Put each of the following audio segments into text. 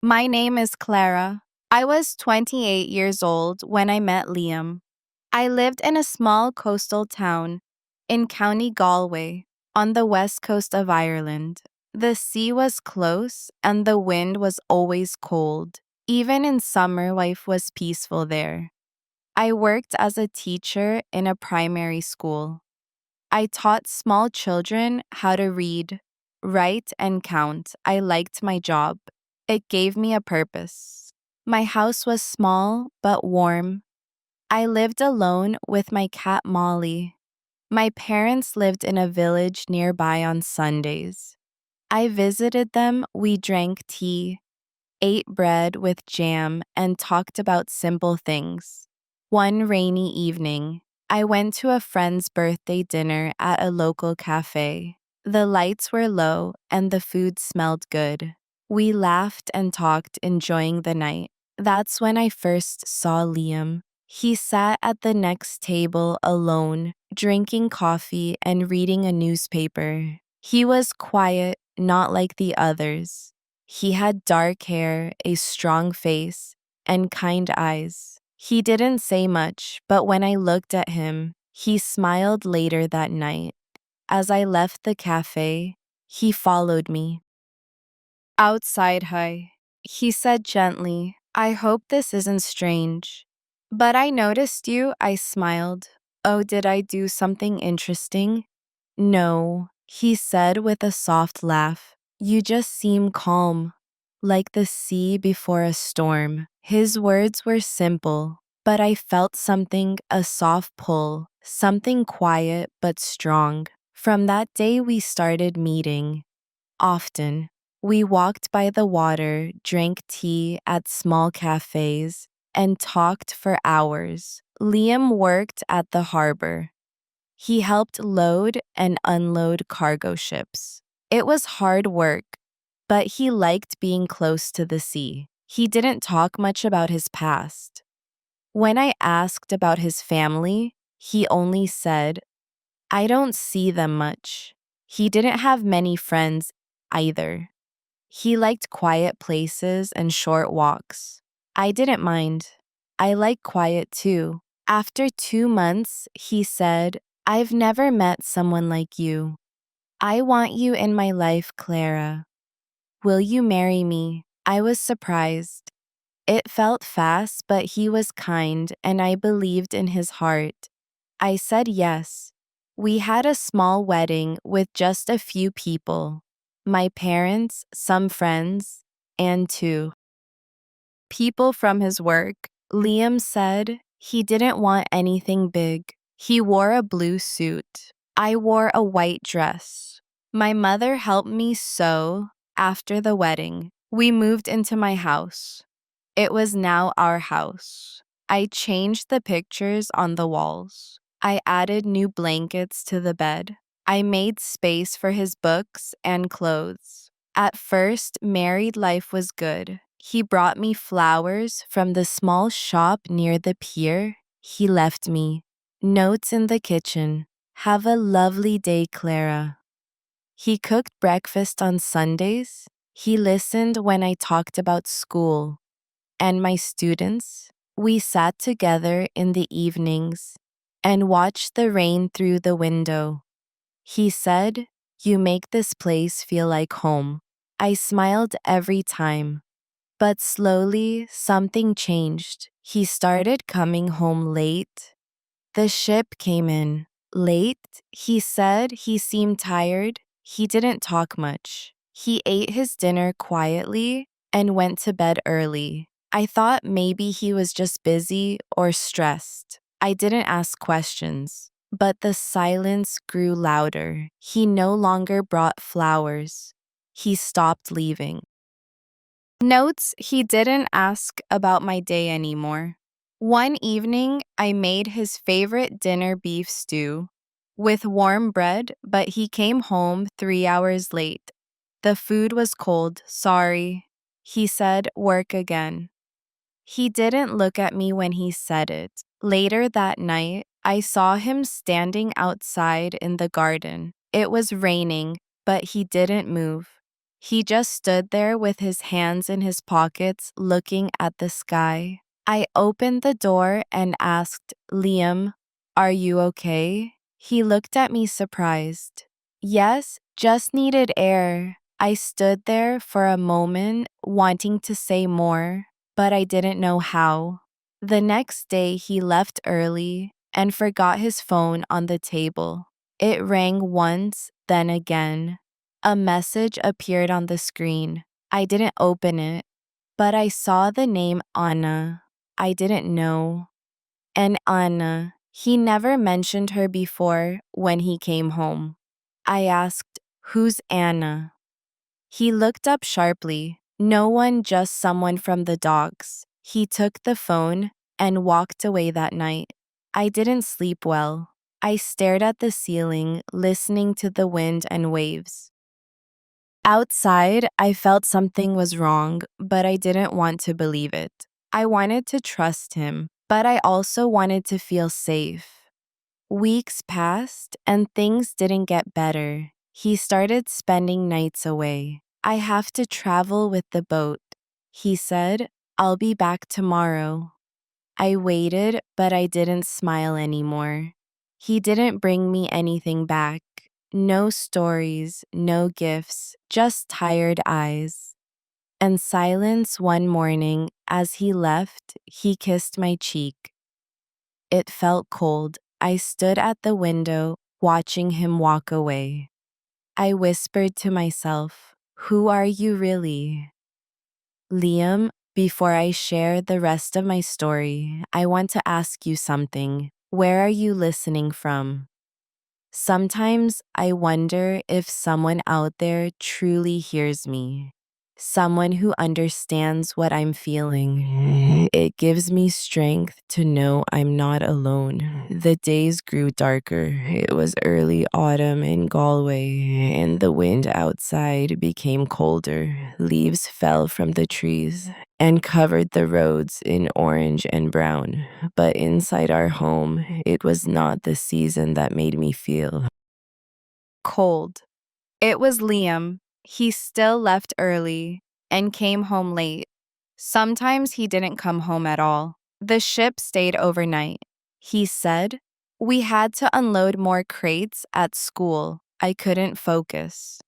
My name is Clara. I was 28 years old when I met Liam. I lived in a small coastal town in County Galway on the west coast of Ireland. The sea was close and the wind was always cold. Even in summer, life was peaceful there. I worked as a teacher in a primary school. I taught small children how to read, write, and count. I liked my job. It gave me a purpose. My house was small but warm. I lived alone with my cat Molly. My parents lived in a village nearby on Sundays. I visited them, we drank tea, ate bread with jam, and talked about simple things. One rainy evening, I went to a friend's birthday dinner at a local cafe. The lights were low and the food smelled good. We laughed and talked, enjoying the night. That's when I first saw Liam. He sat at the next table alone, drinking coffee and reading a newspaper. He was quiet, not like the others. He had dark hair, a strong face, and kind eyes. He didn't say much, but when I looked at him, he smiled later that night. As I left the cafe, he followed me. Outside, hi. He said gently, I hope this isn't strange. But I noticed you, I smiled. Oh, did I do something interesting? No, he said with a soft laugh. You just seem calm, like the sea before a storm. His words were simple, but I felt something, a soft pull, something quiet but strong. From that day, we started meeting. Often. We walked by the water, drank tea at small cafes, and talked for hours. Liam worked at the harbor. He helped load and unload cargo ships. It was hard work, but he liked being close to the sea. He didn't talk much about his past. When I asked about his family, he only said, I don't see them much. He didn't have many friends either. He liked quiet places and short walks. I didn't mind. I like quiet too. After 2 months, he said, I've never met someone like you. I want you in my life, Clara. Will you marry me? I was surprised. It felt fast, but he was kind, and I believed in his heart. I said yes. We had a small wedding with just a few people. My parents, some friends, and two people from his work. Liam said he didn't want anything big. He wore a blue suit. I wore a white dress. My mother helped me sew after the wedding. We moved into my house. It was now our house. I changed the pictures on the walls. I added new blankets to the bed. I made space for his books and clothes. At first, married life was good. He brought me flowers from the small shop near the pier. He left me notes in the kitchen. Have a lovely day, Clara. He cooked breakfast on Sundays. He listened when I talked about school and my students. We sat together in the evenings and watched the rain through the window. He said, You make this place feel like home. I smiled every time. But slowly, something changed. He started coming home late. The ship came in. Late, he said he seemed tired. He didn't talk much. He ate his dinner quietly and went to bed early. I thought maybe he was just busy or stressed. I didn't ask questions. But the silence grew louder. He no longer brought flowers. He stopped leaving. Notes, he didn't ask about my day anymore. One evening, I made his favorite dinner beef stew with warm bread, but he came home 3 hours late. The food was cold. Sorry. He said, work again. He didn't look at me when he said it. Later that night, I saw him standing outside in the garden. It was raining, but he didn't move. He just stood there with his hands in his pockets looking at the sky. I opened the door and asked, Liam, are you okay? He looked at me surprised. Yes, just needed air. I stood there for a moment, wanting to say more, but I didn't know how. The next day, he left early and forgot his phone on the table. It rang once, then again. A message appeared on the screen. I didn't open it, but I saw the name Anna. I didn't know. And Anna, he never mentioned her before when he came home. I asked, who's Anna? He looked up sharply. No one, just someone from the docks. He took the phone and walked away that night. I didn't sleep well. I stared at the ceiling, listening to the wind and waves. Outside, I felt something was wrong, but I didn't want to believe it. I wanted to trust him, but I also wanted to feel safe. Weeks passed, and things didn't get better. He started spending nights away. I have to travel with the boat. He said, I'll be back tomorrow. I waited, but I didn't smile anymore. He didn't bring me anything back. No stories, no gifts, just tired eyes. And silence one morning, as he left, he kissed my cheek. It felt cold. I stood at the window, watching him walk away. I whispered to myself, who are you really? Liam, before I share the rest of my story, I want to ask you something. Where are you listening from? Sometimes I wonder if someone out there truly hears me. Someone who understands what I'm feeling. It gives me strength to know I'm not alone. The days grew darker. It was early autumn in Galway, and the wind outside became colder. Leaves fell from the trees and covered the roads in orange and brown. But inside our home, it was not the season that made me feel cold. It was Liam. He still left early and came home late. Sometimes he didn't come home at all. The ship stayed overnight. He said, we had to unload more crates at school. I couldn't focus.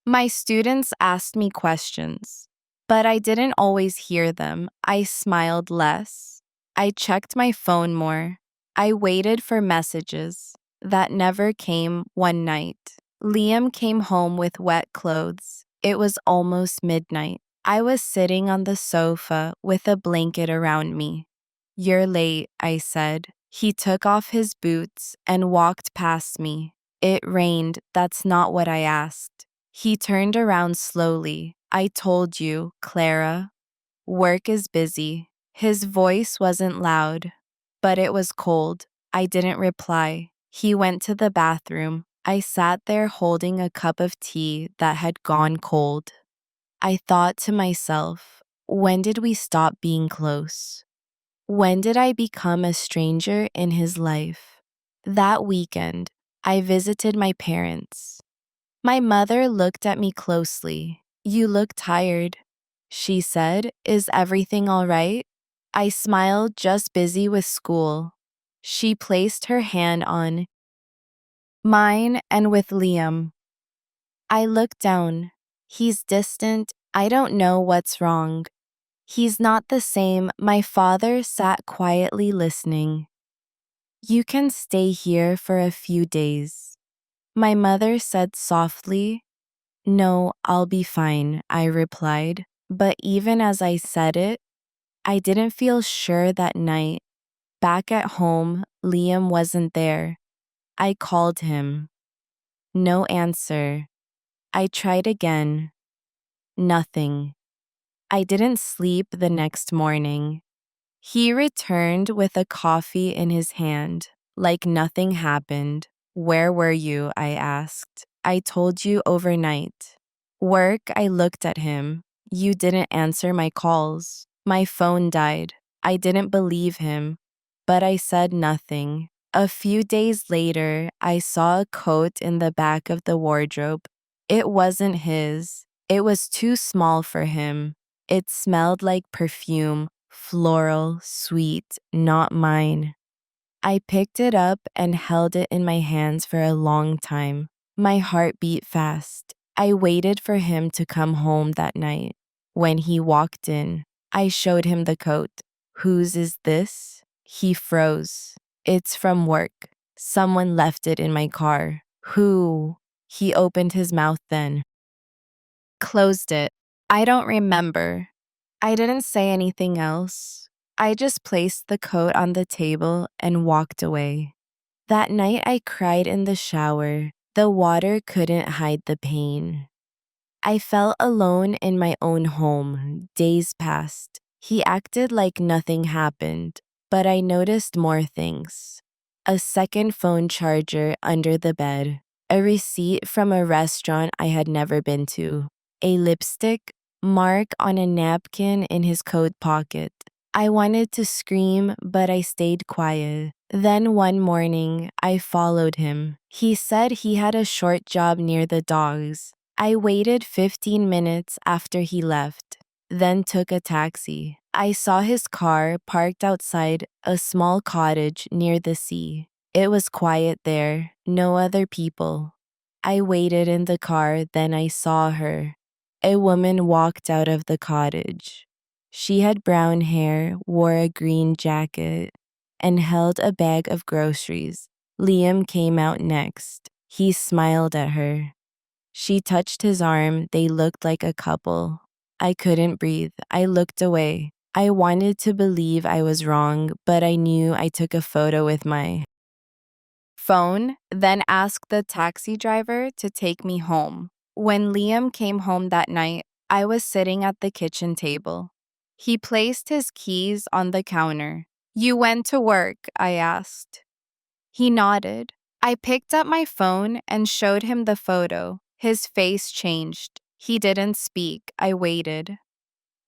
My students asked me questions, but I didn't always hear them. I smiled less. I checked my phone more. I waited for messages that never came. One night, Liam came home with wet clothes. It was almost midnight. I was sitting on the sofa with a blanket around me. You're late, I said. He took off his boots and walked past me. It rained. That's not what I asked. He turned around slowly. I told you, Clara. Work is busy. His voice wasn't loud, but it was cold. I didn't reply. He went to the bathroom. I sat there holding a cup of tea that had gone cold. I thought to myself, when did we stop being close? When did I become a stranger in his life? That weekend, I visited my parents. My mother looked at me closely. You look tired, she said. Is everything all right? I smiled, just busy with school. She placed her hand on mine and with Liam. I looked down. He's distant. I don't know what's wrong. He's not the same. My father sat quietly listening. You can stay here for a few days. My mother said softly. No, I'll be fine, I replied. But even as I said it, I didn't feel sure that night. Back at home, Liam wasn't there. I called him. No answer. I tried again. Nothing. I didn't sleep the next morning. He returned with a coffee in his hand, like nothing happened. Where were you? I asked. I told you overnight. Work, I looked at him. You didn't answer my calls. My phone died. I didn't believe him, but I said nothing. A few days later, I saw a coat in the back of the wardrobe. It wasn't his. It was too small for him. It smelled like perfume, floral, sweet, not mine. I picked it up and held it in my hands for a long time. My heart beat fast. I waited for him to come home that night. When he walked in, I showed him the coat. Whose is this? He froze. It's from work. Someone left it in my car. Who? He opened his mouth then. Closed it. I don't remember. I didn't say anything else. I just placed the coat on the table and walked away. That night I cried in the shower. The water couldn't hide the pain. I felt alone in my own home. Days passed. He acted like nothing happened, but I noticed more things. A second phone charger under the bed, a receipt from a restaurant I had never been to, a lipstick mark on a napkin in his coat pocket. I wanted to scream, but I stayed quiet. Then one morning, I followed him. He said he had a short job near the dogs. I waited 15 minutes after he left, then took a taxi. I saw his car parked outside a small cottage near the sea. It was quiet there, no other people. I waited in the car, then I saw her. A woman walked out of the cottage. She had brown hair, wore a green jacket, and held a bag of groceries. Liam came out next. He smiled at her. She touched his arm. They looked like a couple. I couldn't breathe. I looked away. I wanted to believe I was wrong, but I knew I took a photo with my phone, then asked the taxi driver to take me home. When Liam came home that night, I was sitting at the kitchen table. He placed his keys on the counter. "You went to work?" I asked. He nodded. I picked up my phone and showed him the photo. His face changed. He didn't speak. I waited.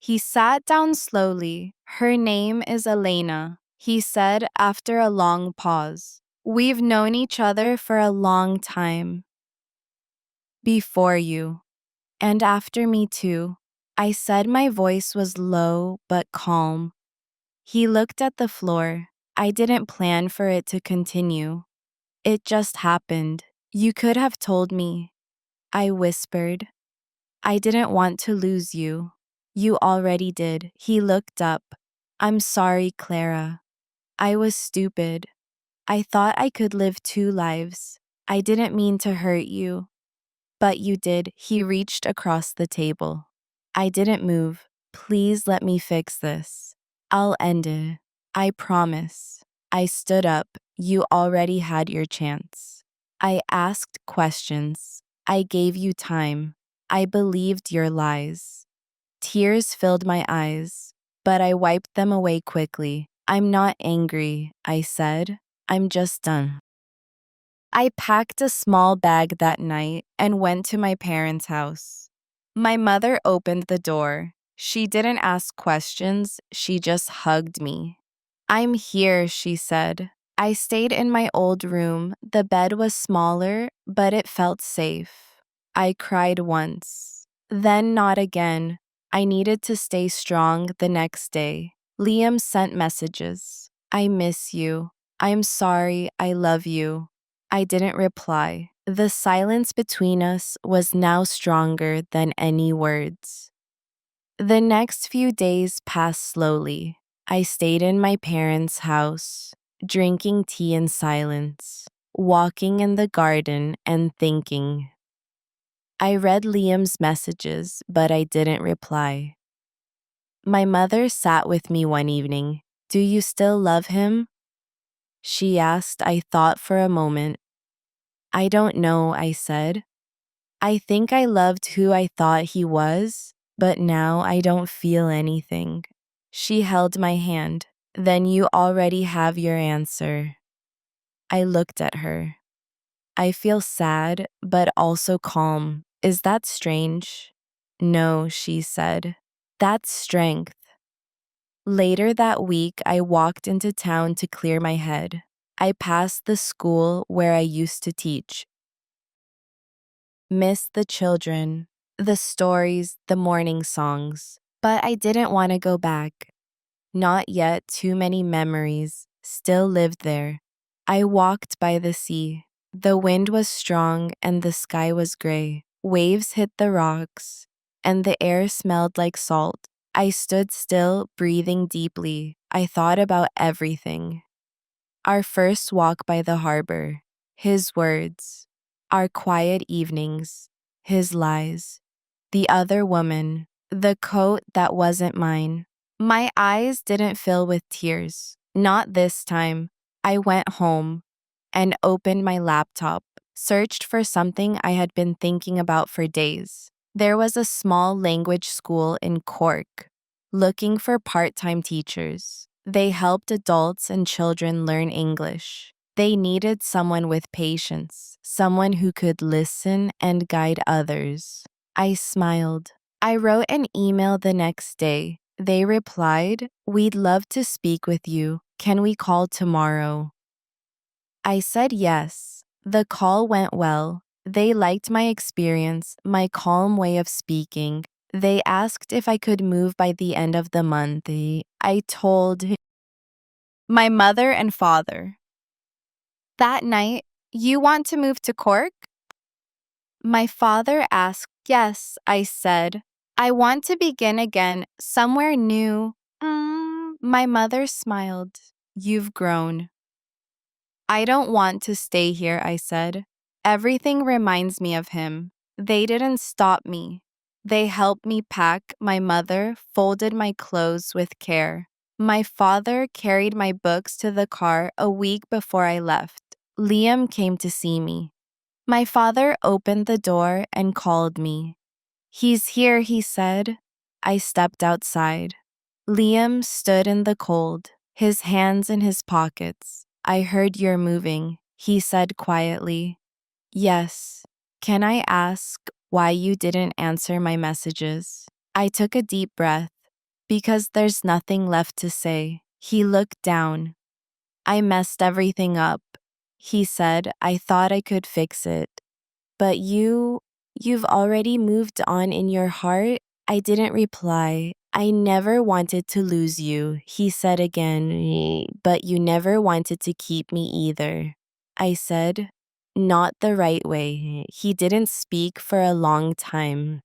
He sat down slowly. "Her name is Elena," he said after a long pause. "We've known each other for a long time. Before you. And after me too." I said my voice was low but calm. He looked at the floor. I didn't plan for it to continue. It just happened. "You could have told me," I whispered. "I didn't want to lose you." "You already did." He looked up. "I'm sorry, Clara. I was stupid. I thought I could live two lives. I didn't mean to hurt you." "But you did." He reached across the table. I didn't move. "Please let me fix this. I'll end it. I promise." I stood up. "You already had your chance. I asked questions. I gave you time. I believed your lies." Tears filled my eyes, but I wiped them away quickly. "I'm not angry," I said. "I'm just done." I packed a small bag that night and went to my parents' house. My mother opened the door. She didn't ask questions, she just hugged me. "I'm here," she said. I stayed in my old room. The bed was smaller, but it felt safe. I cried once, then not again. I needed to stay strong the next day. Liam sent messages. "I miss you. I'm sorry. I love you." I didn't reply. The silence between us was now stronger than any words. The next few days passed slowly. I stayed in my parents' house, drinking tea in silence, walking in the garden and thinking. I read Liam's messages, but I didn't reply. My mother sat with me one evening. "Do you still love him?" she asked. I thought for a moment. "I don't know," I said. "I think I loved who I thought he was, but now I don't feel anything." She held my hand. "Then you already have your answer." I looked at her. "I feel sad, but also calm. Is that strange?" "No," she said. "That's strength." Later that week, I walked into town to clear my head. I passed the school where I used to teach. Missed the children. the stories, the morning songs. But I didn't want to go back. Not yet. Too many memories still lived there. I walked by the sea. The wind was strong and the sky was gray. Waves hit the rocks, and the air smelled like salt. I stood still, breathing deeply. I thought about everything. Our first walk by the harbor, his words, our quiet evenings, his lies, the other woman, the coat that wasn't mine. My eyes didn't fill with tears. Not this time. I went home and opened my laptop, searched for something I had been thinking about for days. There was a small language school in Cork, looking for part-time teachers. They helped adults and children learn English. They needed someone with patience, someone who could listen and guide others. I smiled. I wrote an email the next day. They replied, "We'd love to speak with you. Can we call tomorrow?" I said yes. The call went well. They liked my experience, my calm way of speaking. They asked if I could move by the end of the month. I told my mother and father. That night, "You want to move to Cork?" My father asked. "Yes," I said. "I want to begin again, somewhere new." My mother smiled. "You've grown." "I don't want to stay here," I said. "Everything reminds me of him." They didn't stop me. They helped me pack. My mother folded my clothes with care. My father carried my books to the car a week before I left. Liam came to see me. My father opened the door and called me. "He's here," he said. I stepped outside. Liam stood in the cold, his hands in his pockets. "I heard you're moving," he said quietly. "Yes. Can I ask why you didn't answer my messages?" I took a deep breath. "Because there's nothing left to say." He looked down. "I messed everything up," he said. "I thought I could fix it. But you've already moved on in your heart." I didn't reply. "I never wanted to lose you," he said again. "But you never wanted to keep me either." I said, "Not the right way." He didn't speak for a long time.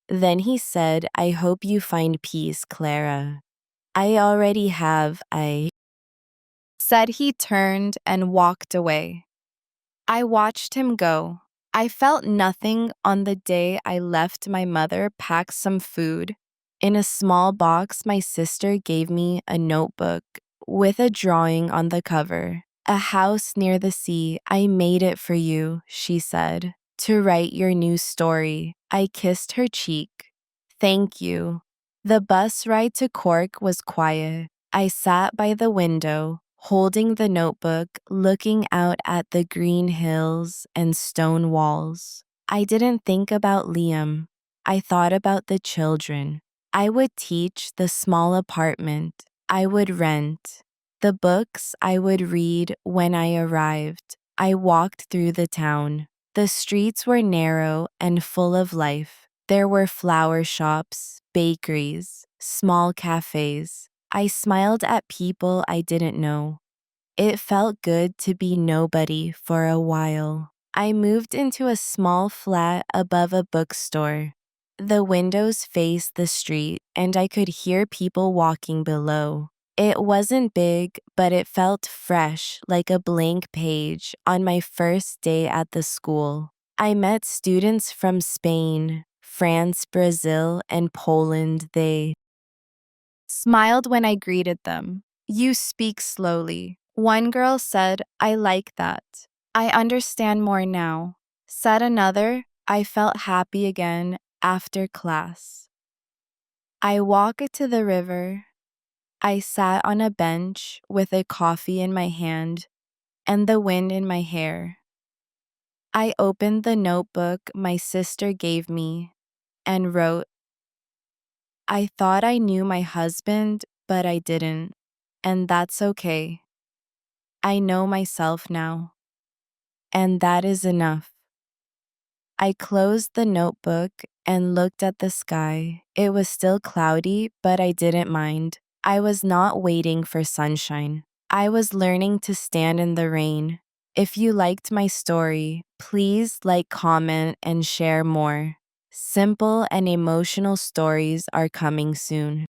Then he said, "I hope you find peace, Clara." "I already have," I said. He turned and walked away. I watched him go. I felt nothing. On the day I left, my mother packed some food. In a small box, my sister gave me a notebook with a drawing on the cover. "A house near the sea. I made it for you," she said, "to write your new story." I kissed her cheek. "Thank you." The bus ride to Cork was quiet. I sat by the window, holding the notebook, looking out at the green hills and stone walls. I didn't think about Liam. I thought about the children. I would teach, the small apartment I would rent, the books I would read when I arrived. I walked through the town. The streets were narrow and full of life. There were flower shops, bakeries, small cafes. I smiled at people I didn't know. It felt good to be nobody for a while. I moved into a small flat above a bookstore. The windows faced the street, and I could hear people walking below. It wasn't big, but it felt fresh, like a blank page. On my first day at the school, I met students from Spain, France, Brazil, and Poland. They smiled when I greeted them. "You speak slowly." One girl said, "I like that. I understand more now." Said another, "I felt happy again after class." I walked to the river. I sat on a bench with a coffee in my hand and the wind in my hair. I opened the notebook my sister gave me and wrote, "I thought I knew my husband, but I didn't. And that's okay. I know myself now. And that is enough." I closed the notebook and looked at the sky. It was still cloudy, but I didn't mind. I was not waiting for sunshine. I was learning to stand in the rain. If you liked my story, please like, comment, and share more. Simple and emotional stories are coming soon.